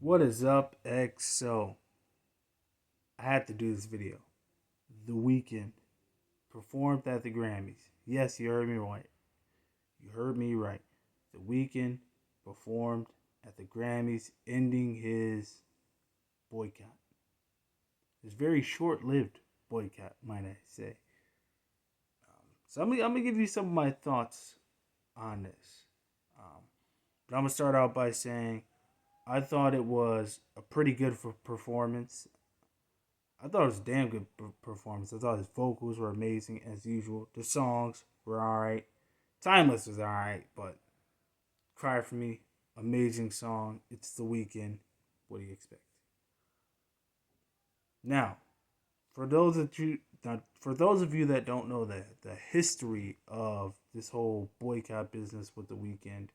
What is up, XO? I had to do this video. The Weeknd performed at the Grammys. Yes, you heard me right. You heard me right. The Weeknd performed at the Grammys, ending his boycott. His very short-lived boycott, might I say. So I'm gonna give you some of my thoughts on this. Um, but I'm gonna start out by saying I thought it was a pretty good performance. I thought it was a damn good performance. I thought his vocals were amazing as usual. The songs were alright. Timeless was alright, but Cry for Me, amazing song. It's The Weeknd. What do you expect? Now, for those of you that don't know the history of this whole boycott business with The Weeknd,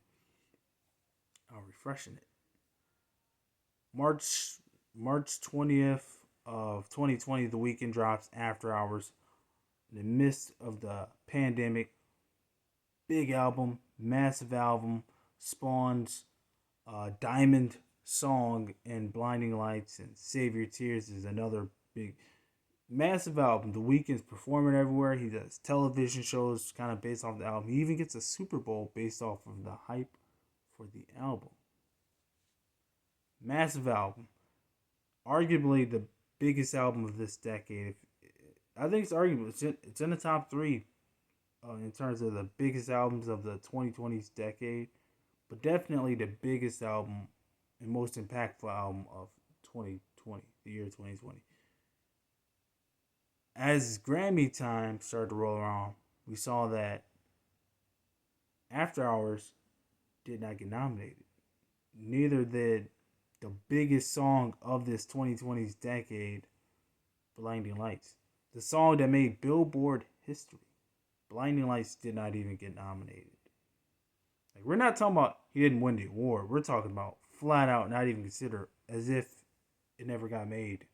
I'll refreshen it. March March 20th of 2020, The Weeknd drops After Hours in the midst of the pandemic. Big album, massive album, spawns Diamond Song and Blinding Lights and Save Your Tears is another big, massive album. The Weeknd's performing everywhere. He does television shows kind of based off the album. He even gets a Super Bowl based off of the hype for the album. Massive album. Arguably the biggest album of this decade. I think it's arguable. It's in the top three in terms of the biggest albums of the 2020s decade, but definitely the biggest album and most impactful album of 2020, the year 2020. As Grammy time started to roll around, we saw that After Hours did not get nominated. Neither did the biggest song of this 2020s decade, Blinding Lights. The song that made Billboard history. Blinding Lights did not even get nominated. Like, we're not talking about he didn't win the award. We're talking about flat out not even considered, as if it never got made.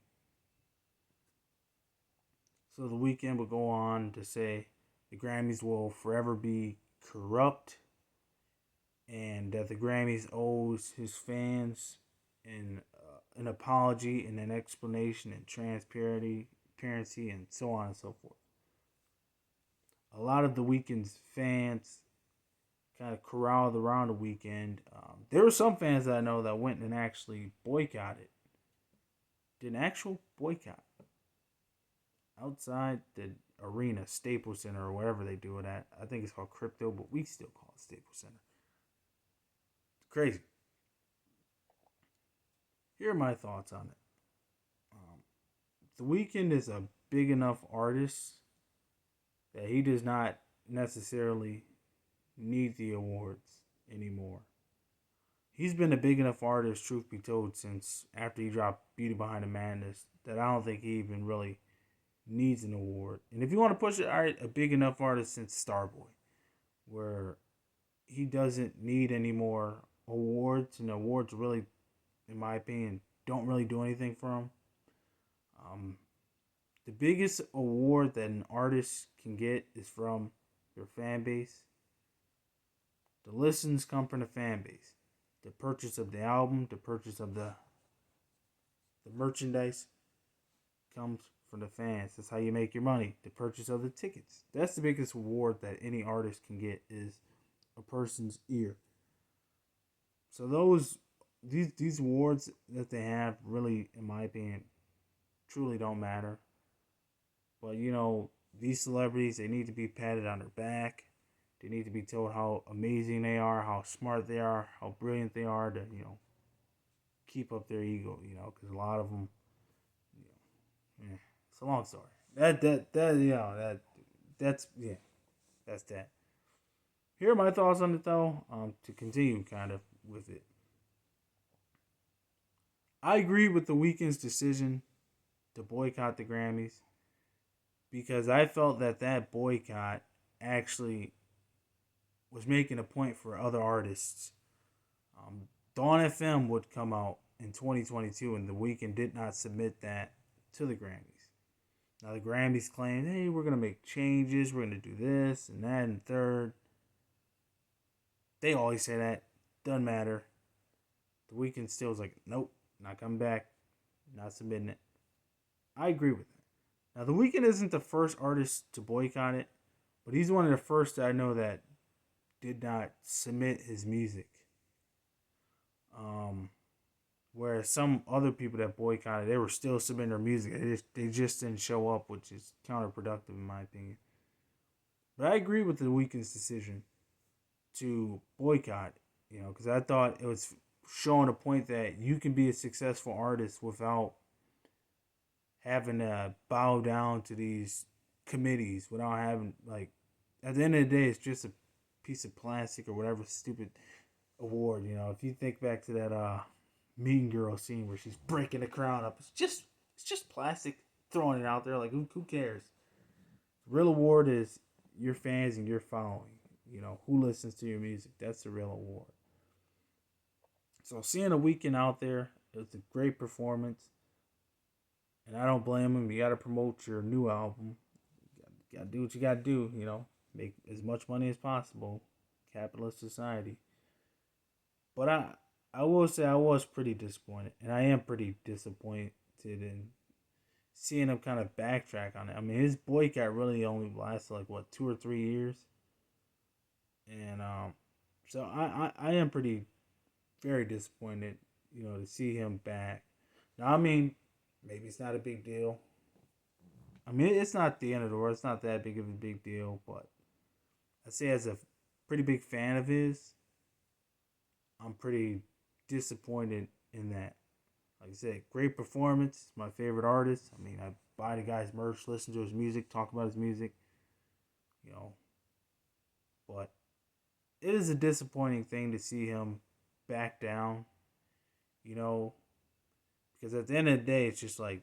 So The Weeknd will go on to say the Grammys will forever be corrupt and that the Grammys owes his fans an apology and an explanation and transparency and so on and so forth. A lot of The Weeknd's fans kind of corralled around The Weeknd. There were some fans that I know that went and actually boycotted. Did an actual boycott outside the arena, Staples Center, or wherever they do it at. I think it's called Crypto, but we still call it Staples Center. It's crazy. Here are my thoughts on it. The Weeknd is a big enough artist that he does not necessarily need the awards anymore. He's been a big enough artist, truth be told, since after he dropped Beauty Behind the Madness, that I don't think he even really needs an award. And if you want to push it, all right, a big enough artist since Starboy, where he doesn't need any more awards, and awards really, in my opinion, don't really do anything for him. The biggest award that an artist can get is from your fan base. The listens come from the fan base. The purchase of the album, the purchase of the merchandise comes from the fans. That's how you make your money. The purchase of the tickets. That's the biggest reward that any artist can get is a person's ear. So these awards that they have really, in my opinion, truly don't matter. But these celebrities, they need to be patted on their back. They need to be told how amazing they are, how smart they are, how brilliant they are to keep up their ego. Because a lot of them, it's a long story. That's that. Here are my thoughts on it though. To continue kind of with it, I agree with the Weeknd's decision to boycott the Grammys because I felt that boycott actually was making a point for other artists. Dawn FM would come out in 2022, and The Weeknd did not submit that to the Grammys. Now the Grammys claimed, hey, we're gonna make changes, we're gonna do this and that and third. They always say that. Doesn't matter. The Weeknd still was like, nope, not coming back, not submitting it. I agree with that. Now, The Weeknd isn't the first artist to boycott it, but he's one of the first that I know that did not submit his music. Um, Whereas some other people that boycotted, they were still submitting their music. They just didn't show up, which is counterproductive in my opinion. But I agree with the Weeknd's decision to boycott, because I thought it was showing a point that you can be a successful artist without having to bow down to these committees, without having, like, at the end of the day, it's just a piece of plastic or whatever stupid award. If you think back to that Mean Girl scene where she's breaking the crown up, it's just plastic, throwing it out there. Like, who cares? The real award is your fans and your following. Who listens to your music. That's the real award. So seeing a Weeknd out there, it was a great performance. And I don't blame him. You got to promote your new album. You got to do what you got to do, make as much money as possible. Capitalist society. But I will say I was pretty disappointed. And I am pretty disappointed in seeing him kind of backtrack on it. I mean, his boycott really only lasted like, 2 or 3 years. And so I am very disappointed, to see him back. Now, I mean, maybe it's not a big deal. I mean, it's not the end of the world. It's not that big of a big deal. But I say as a pretty big fan of his, I'm pretty disappointed in that. Like I said, great performance. My favorite artist. I mean, I buy the guy's merch, listen to his music, talk about his music. But it is a disappointing thing to see him back down. Because at the end of the day, it's just like,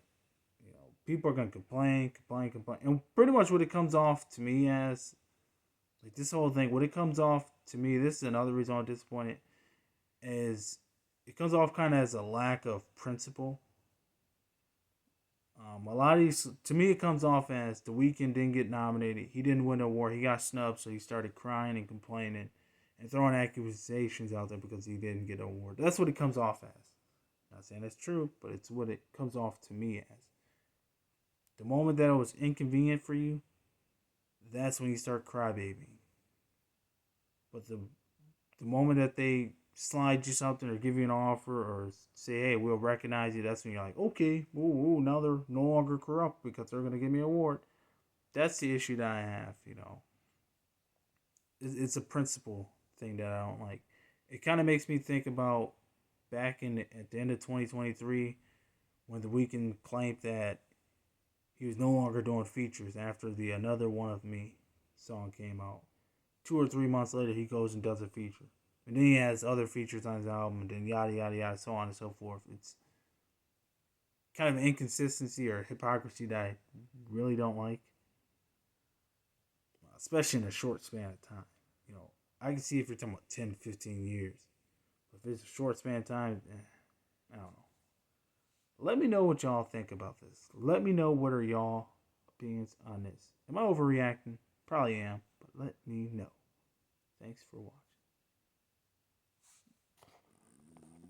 people are gonna complain. And pretty much what it comes off to me as, like, this whole thing, what it comes off to me, this is another reason I'm disappointed, is it comes off kind of as a lack of principle. A lot of these, to me, it comes off as The Weeknd didn't get nominated. He didn't win an award. He got snubbed, so he started crying and complaining and throwing accusations out there because he didn't get an award. That's what it comes off as. Not saying that's true, but it's what it comes off to me as. The moment that it was inconvenient for you, that's when you start crybabying. But the moment that they slide you something or give you an offer or say, hey, we'll recognize you, that's when you're like, okay, ooh, now they're no longer corrupt because they're going to give me an award. That's the issue that I have, It's a principle thing that I don't like. It kind of makes me think about back at the end of 2023 when The Weeknd claimed that he was no longer doing features after the Another One of Me song came out. 2 or 3 months later, he goes and does a feature. And then he has other features on his album, and then yada, yada, yada, so on and so forth. It's kind of an inconsistency or hypocrisy that I really don't like. Especially in a short span of time. I can see if you're talking about 10, 15 years. But if it's a short span of time, I don't know. Let me know what y'all think about this. Let me know what are y'all opinions on this. Am I overreacting? Probably am, but let me know. Thanks for watching.